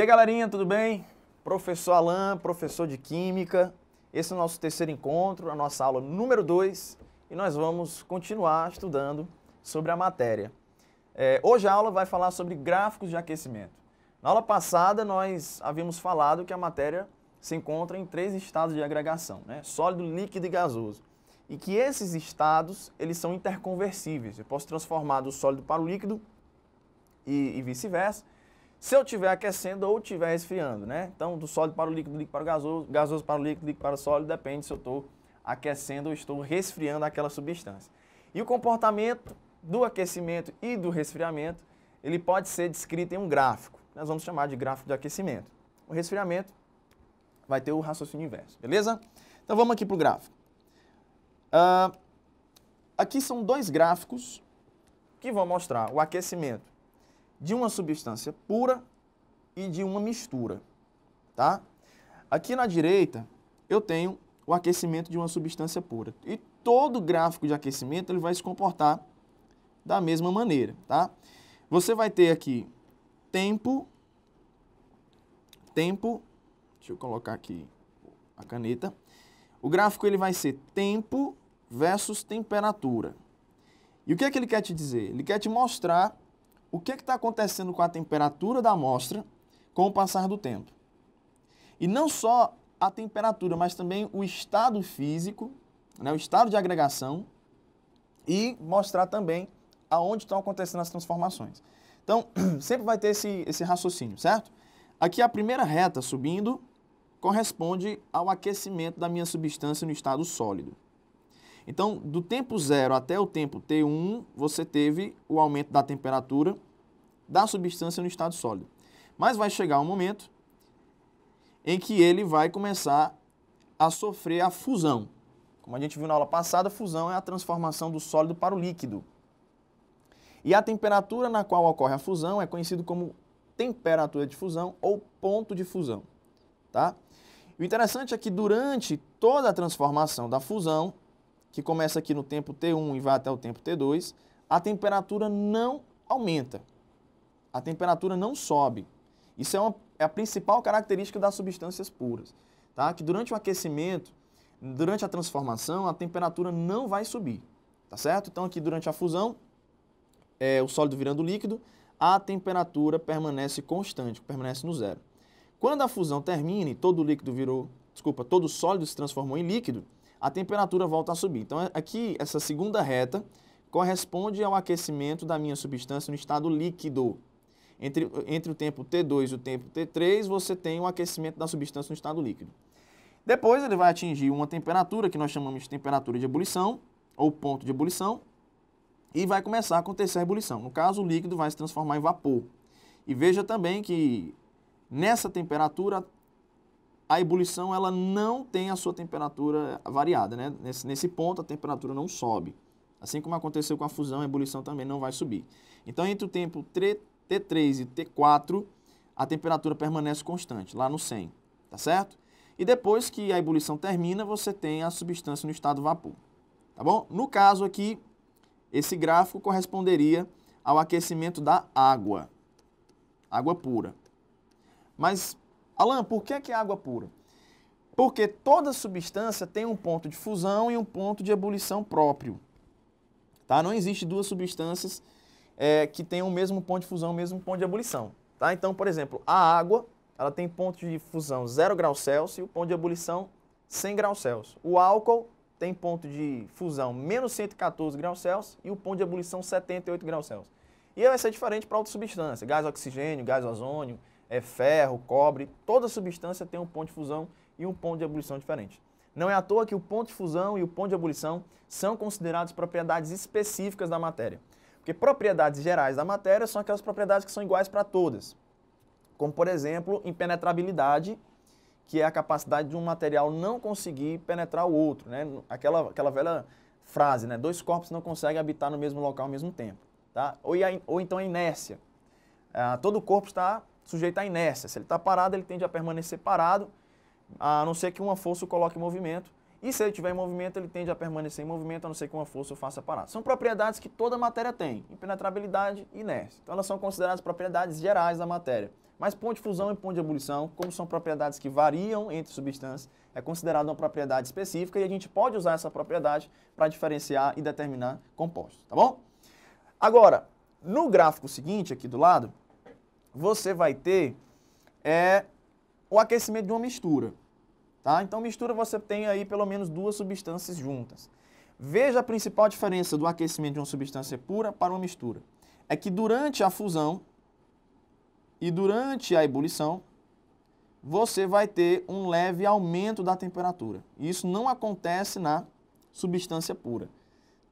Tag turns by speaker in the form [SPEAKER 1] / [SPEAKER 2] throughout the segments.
[SPEAKER 1] aí, galerinha, tudo bem? Professor Alan, professor de Química. Esse é o nosso terceiro encontro, a nossa aula número 2, e nós vamos continuar estudando sobre a matéria. Hoje a aula vai falar sobre gráficos de aquecimento. Na aula passada, nós havíamos falado que a matéria se encontra em 3 estados de agregação, né? Sólido, líquido e gasoso. E que esses estados, eles são interconversíveis. Eu posso transformar do sólido para o líquido e vice-versa, se eu estiver aquecendo ou estiver esfriando, né? Então, do sólido para o líquido, do líquido para o gasoso, gasoso para o líquido para o sólido, depende se eu estou aquecendo ou estou resfriando aquela substância. E o comportamento do aquecimento e do resfriamento, ele pode ser descrito em um gráfico. Nós vamos chamar de gráfico de aquecimento. O resfriamento vai ter o raciocínio inverso, beleza? Então, vamos aqui para o gráfico. Aqui são 2 gráficos que vão mostrar o aquecimento de uma substância pura e de uma mistura, tá? Aqui na direita, eu tenho o aquecimento de uma substância pura. E todo gráfico de aquecimento ele vai se comportar da mesma maneira, tá? Você vai ter aqui tempo, deixa eu colocar aqui a caneta. O gráfico ele vai ser tempo versus temperatura. E o que é que ele quer te dizer? Ele quer te mostrar o que está acontecendo com a temperatura da amostra com o passar do tempo. E não só a temperatura, mas também o estado físico, né, o estado de agregação, e mostrar também aonde estão acontecendo as transformações. Então, sempre vai ter esse raciocínio, certo? Aqui a primeira reta subindo corresponde ao aquecimento da minha substância no estado sólido. Então, do tempo 0 até o tempo T1, você teve o aumento da temperatura da substância no estado sólido. Mas vai chegar um momento em que ele vai começar a sofrer a fusão. Como a gente viu na aula passada, a fusão é a transformação do sólido para o líquido. E a temperatura na qual ocorre a fusão é conhecida como temperatura de fusão ou ponto de fusão, tá? O interessante é que durante toda a transformação da fusão, que começa aqui no tempo T1 e vai até o tempo T2, a temperatura não aumenta. A temperatura não sobe. Isso é a principal característica das substâncias puras, tá? Que durante o aquecimento, durante a transformação, a temperatura não vai subir, tá certo? Então aqui durante a fusão, o sólido virando líquido, a temperatura permanece constante, permanece no 0. Quando a fusão termina e todo o sólido se transformou em líquido, a temperatura volta a subir. Então, aqui, essa segunda reta corresponde ao aquecimento da minha substância no estado líquido. Entre o tempo T2 e o tempo T3, você tem o aquecimento da substância no estado líquido. Depois, ele vai atingir uma temperatura que nós chamamos de temperatura de ebulição, ou ponto de ebulição, e vai começar a acontecer a ebulição. No caso, o líquido vai se transformar em vapor. E veja também que, nessa temperatura, a ebulição ela não tem a sua temperatura variada, né? Nesse ponto a temperatura não sobe. Assim como aconteceu com a fusão, a ebulição também não vai subir. Então, entre o tempo T3 e T4, a temperatura permanece constante, lá no 100, tá certo? E depois que a ebulição termina, você tem a substância no estado vapor, tá bom? No caso aqui, esse gráfico corresponderia ao aquecimento da água pura. Mas Alan, por que é água pura? Porque toda substância tem um ponto de fusão e um ponto de ebulição próprio. Tá? Não existe 2 substâncias que tenham o mesmo ponto de fusão e o mesmo ponto de ebulição. Tá? Então, por exemplo, a água ela tem ponto de fusão 0 graus Celsius e o ponto de ebulição 100 graus Celsius. O álcool tem ponto de fusão menos 114 graus Celsius e o ponto de ebulição 78 graus Celsius. E vai ser diferente para outra substância, gás oxigênio, gás ozônio, ferro, cobre, toda substância tem um ponto de fusão e um ponto de ebulição diferente. Não é à toa que o ponto de fusão e o ponto de ebulição são considerados propriedades específicas da matéria. Porque propriedades gerais da matéria são aquelas propriedades que são iguais para todas. Como, por exemplo, impenetrabilidade, que é a capacidade de um material não conseguir penetrar o outro, né? Aquela velha frase, né? 2 corpos não conseguem habitar no mesmo local ao mesmo tempo. Tá? Ou então a inércia. Todo corpo está sujeito à inércia. Se ele está parado, ele tende a permanecer parado, a não ser que uma força o coloque em movimento. E se ele estiver em movimento, ele tende a permanecer em movimento, a não ser que uma força o faça parar. São propriedades que toda matéria tem, impenetrabilidade e inércia. Então elas são consideradas propriedades gerais da matéria. Mas ponto de fusão e ponto de ebulição, como são propriedades que variam entre substâncias, é considerada uma propriedade específica e a gente pode usar essa propriedade para diferenciar e determinar compostos, tá bom? Agora, no gráfico seguinte, aqui do lado, você vai ter o aquecimento de uma mistura. Tá? Então, mistura você tem aí pelo menos duas substâncias juntas. Veja a principal diferença do aquecimento de uma substância pura para uma mistura. É que durante a fusão e durante a ebulição, você vai ter um leve aumento da temperatura. E isso não acontece na substância pura.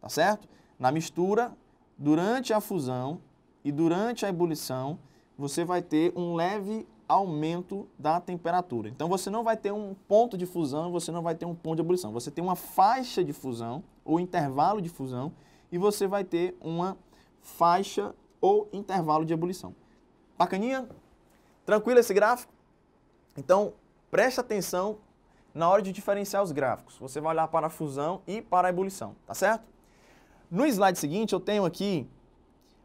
[SPEAKER 1] Tá certo? Na mistura, durante a fusão e durante a ebulição, você vai ter um leve aumento da temperatura. Então, você não vai ter um ponto de fusão, você não vai ter um ponto de ebulição. Você tem uma faixa de fusão ou intervalo de fusão e você vai ter uma faixa ou intervalo de ebulição. Bacaninha? Tranquilo esse gráfico? Então, preste atenção na hora de diferenciar os gráficos. Você vai olhar para a fusão e para a ebulição, tá certo? No slide seguinte, eu tenho aqui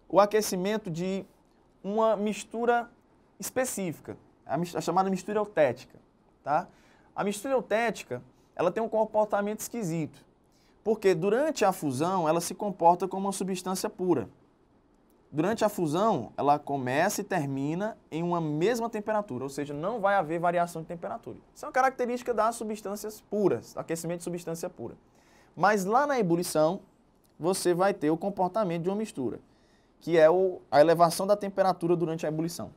[SPEAKER 1] o aquecimento de uma mistura específica, a chamada mistura eutética. Tá? A mistura eutética, ela tem um comportamento esquisito, porque durante a fusão ela se comporta como uma substância pura. Durante a fusão, ela começa e termina em uma mesma temperatura, ou seja, não vai haver variação de temperatura. Isso é uma característica das substâncias puras, do aquecimento de substância pura. Mas lá na ebulição, você vai ter o comportamento de uma mistura, que é a elevação da temperatura durante a ebulição.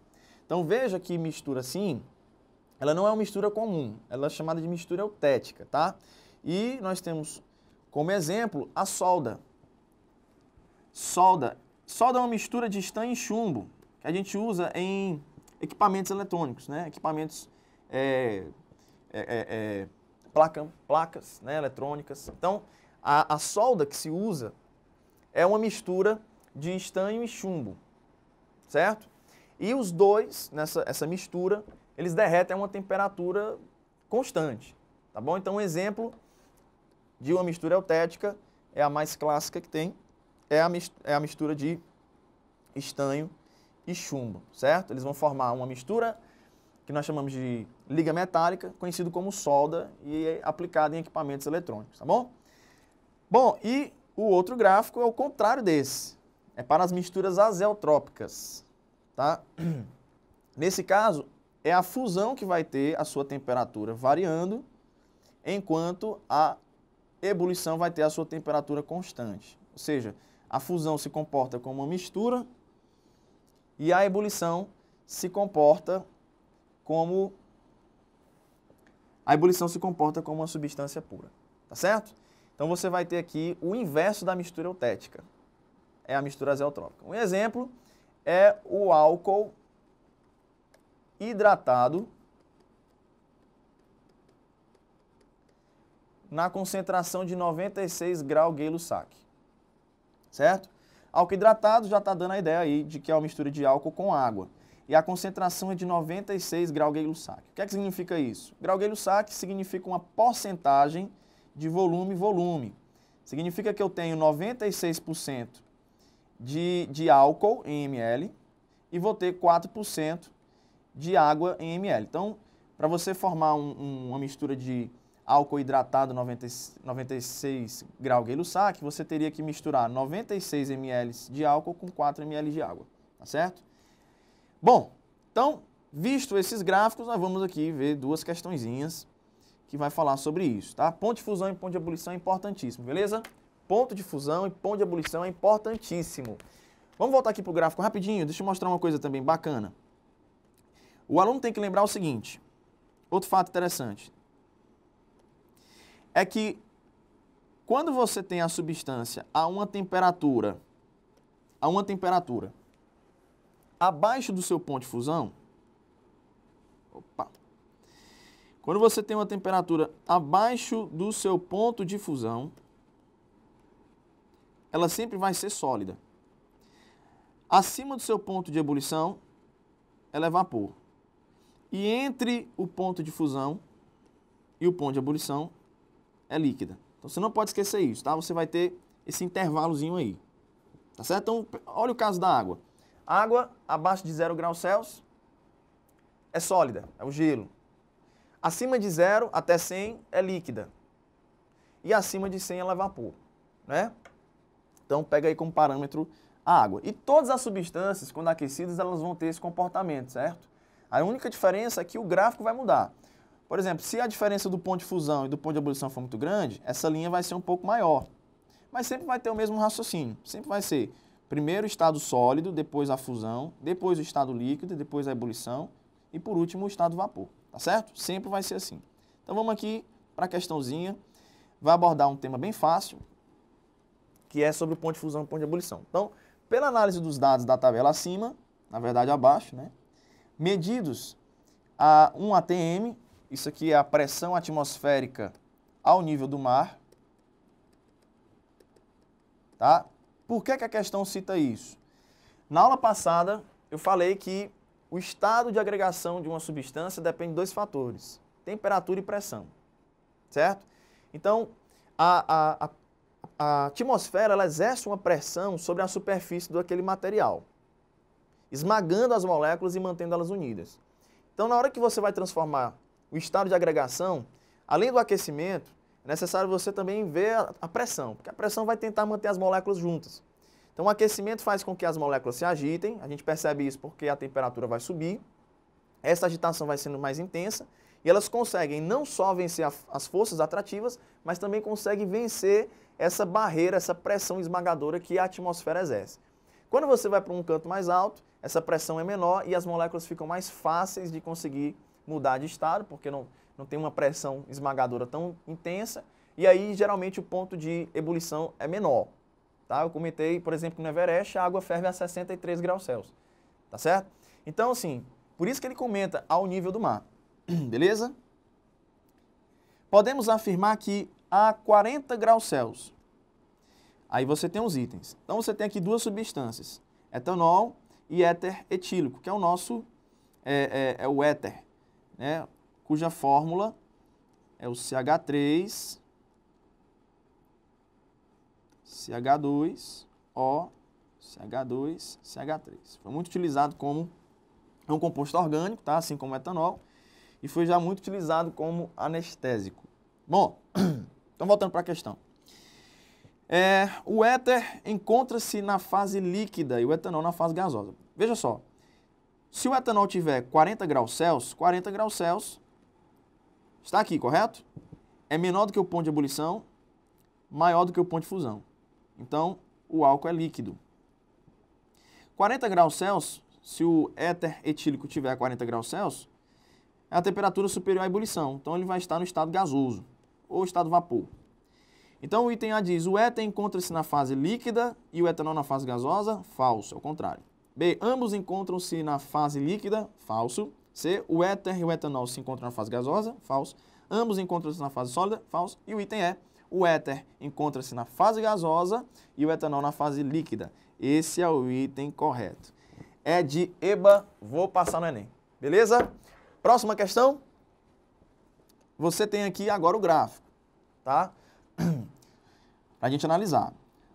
[SPEAKER 1] Então veja que mistura assim, ela não é uma mistura comum, ela é chamada de mistura eutética, tá? E nós temos como exemplo a solda. Solda é uma mistura de estanho e chumbo, que a gente usa em equipamentos eletrônicos, né? Equipamentos, placas, né? Eletrônicas. Então, a solda que se usa é uma mistura de estanho e chumbo, certo? E os dois, essa mistura, eles derretem a uma temperatura constante, tá bom? Então, um exemplo de uma mistura eutética é a mais clássica que tem, é a mistura de estanho e chumbo, certo? Eles vão formar uma mistura que nós chamamos de liga metálica, conhecido como solda e é aplicada em equipamentos eletrônicos, tá bom? Bom, e o outro gráfico é o contrário desse, é para as misturas azeotrópicas. Tá? Nesse caso, é a fusão que vai ter a sua temperatura variando, enquanto a ebulição vai ter a sua temperatura constante. Ou seja, a fusão se comporta como uma mistura e a ebulição se comporta como uma substância pura. Tá certo? Então você vai ter aqui o inverso da mistura eutética. É a mistura azeotrópica. Um exemplo é o álcool hidratado na concentração de 96 graus Gay-Lussac, certo? Álcool hidratado já está dando a ideia aí de que é uma mistura de álcool com água. E a concentração é de 96 graus Gay-Lussac. O que é que significa isso? Grau Gay-Lussac significa uma porcentagem de volume. Significa que eu tenho 96% de álcool em ml e vou ter 4% de água em ml. Então, para você formar uma mistura de álcool hidratado 96 graus Gay-Lussac, você teria que misturar 96 ml de álcool com 4 ml de água, tá certo? Bom, então, visto esses gráficos, nós vamos aqui ver duas questõezinhas que vai falar sobre isso, tá? Ponto de fusão e ponto de ebulição é importantíssimo, beleza? Ponto de fusão e ponto de ebulição é importantíssimo. Vamos voltar aqui para o gráfico rapidinho, deixa eu mostrar uma coisa também bacana. O aluno tem que lembrar o seguinte, outro fato interessante, é que quando você tem a substância a uma temperatura abaixo do seu ponto de fusão, quando você tem uma temperatura abaixo do seu ponto de fusão, ela sempre vai ser sólida. Acima do seu ponto de ebulição, ela é vapor. E entre o ponto de fusão e o ponto de ebulição, é líquida. Então você não pode esquecer isso, tá? Você vai ter esse intervalozinho aí. Tá certo? Então, olha o caso da água. Água abaixo de 0 graus Celsius é sólida, é o gelo. Acima de 0 até 100 é líquida. E acima de 100 ela é vapor, né? Então, pega aí como parâmetro a água. E todas as substâncias, quando aquecidas, elas vão ter esse comportamento, certo? A única diferença é que o gráfico vai mudar. Por exemplo, se a diferença do ponto de fusão e do ponto de ebulição for muito grande, essa linha vai ser um pouco maior. Mas sempre vai ter o mesmo raciocínio. Sempre vai ser primeiro o estado sólido, depois a fusão, depois o estado líquido, depois a ebulição e por último o estado vapor. Tá certo? Sempre vai ser assim. Então vamos aqui para a questãozinha. Vai abordar um tema bem fácil, que é sobre o ponto de fusão e o ponto de ebulição. Então, pela análise dos dados da tabela acima, na verdade abaixo, né? Medidos a 1 atm, isso aqui é a pressão atmosférica ao nível do mar. Tá? Por que a questão cita isso? Na aula passada, eu falei que o estado de agregação de uma substância depende de 2 fatores, temperatura e pressão, certo? Então, a atmosfera ela exerce uma pressão sobre a superfície daquele material, esmagando as moléculas e mantendo elas unidas. Então, na hora que você vai transformar o estado de agregação, além do aquecimento, é necessário você também ver a pressão, porque a pressão vai tentar manter as moléculas juntas. Então, o aquecimento faz com que as moléculas se agitem, a gente percebe isso porque a temperatura vai subir, essa agitação vai sendo mais intensa, e elas conseguem não só vencer as forças atrativas, mas também conseguem vencer essa barreira, essa pressão esmagadora que a atmosfera exerce. Quando você vai para um canto mais alto, essa pressão é menor e as moléculas ficam mais fáceis de conseguir mudar de estado, porque não tem uma pressão esmagadora tão intensa, e aí geralmente o ponto de ebulição é menor. Tá? Eu comentei, por exemplo, que no Everest a água ferve a 63 graus Celsius. Tá certo? Então, assim, por isso que ele comenta ao nível do mar. Beleza? Podemos afirmar que a 40 graus Celsius. Aí você tem os itens. Então você tem aqui 2 substâncias, etanol e éter etílico, que é o nosso, é o éter, né? Cuja fórmula é o CH3, CH2O, CH2, CH3. Foi muito utilizado como um composto orgânico, tá? Assim como o etanol, e foi já muito utilizado como anestésico. Bom, então voltando para a questão. O éter encontra-se na fase líquida e o etanol na fase gasosa. Veja só, se o etanol tiver 40 graus Celsius está aqui, correto? É menor do que o ponto de ebulição, maior do que o ponto de fusão. Então, o álcool é líquido. 40 graus Celsius, se o éter etílico tiver 40 graus Celsius, é a temperatura superior à ebulição. Então, ele vai estar no estado gasoso ou estado vapor. Então, o item A diz, o éter encontra-se na fase líquida e o etanol na fase gasosa? Falso, é o contrário. B, ambos encontram-se na fase líquida? Falso. C, o éter e o etanol se encontram na fase gasosa? Falso. Ambos encontram-se na fase sólida? Falso. E o item E, o éter encontra-se na fase gasosa e o etanol na fase líquida. Esse é o item correto. É de EBA, vou passar no Enem. Beleza? Próxima questão. Você tem aqui agora o gráfico, tá? Para a gente analisar.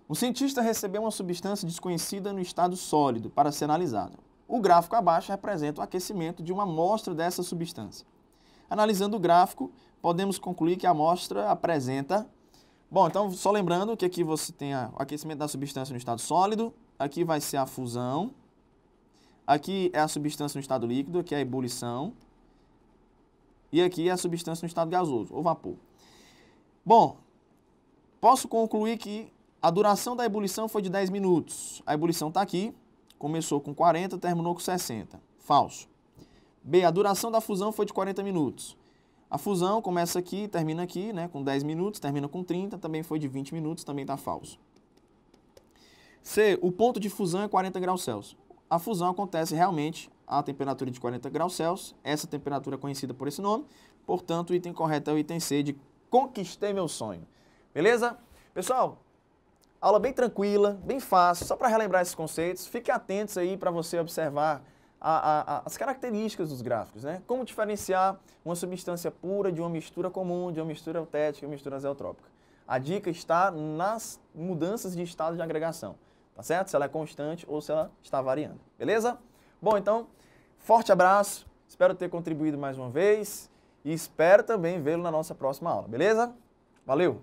[SPEAKER 1] Um cientista recebeu uma substância desconhecida no estado sólido para ser analisada. O gráfico abaixo representa o aquecimento de uma amostra dessa substância. Analisando o gráfico, podemos concluir que a amostra apresenta... Bom, então só lembrando que aqui você tem o aquecimento da substância no estado sólido, aqui vai ser a fusão, aqui é a substância no estado líquido, aqui é a ebulição, e aqui é a substância no estado gasoso, ou vapor. Bom, posso concluir que a duração da ebulição foi de 10 minutos. A ebulição está aqui, começou com 40, terminou com 60. Falso. B, a duração da fusão foi de 40 minutos. A fusão começa aqui, termina aqui, né, com 10 minutos, termina com 30, também foi de 20 minutos, também está falso. C, o ponto de fusão é 40 graus Celsius. A fusão acontece realmente a temperatura de 40 graus Celsius, essa temperatura é conhecida por esse nome, portanto, o item correto é o item C de conquistei meu sonho. Beleza? Pessoal, aula bem tranquila, bem fácil, só para relembrar esses conceitos. Fiquem atentos aí para você observar as características dos gráficos, né? Como diferenciar uma substância pura de uma mistura comum, de uma mistura eutética e uma mistura azeotrópica. A dica está nas mudanças de estado de agregação, tá certo? Se ela é constante ou se ela está variando, beleza? Bom, então, forte abraço, espero ter contribuído mais uma vez e espero também vê-lo na nossa próxima aula, beleza? Valeu!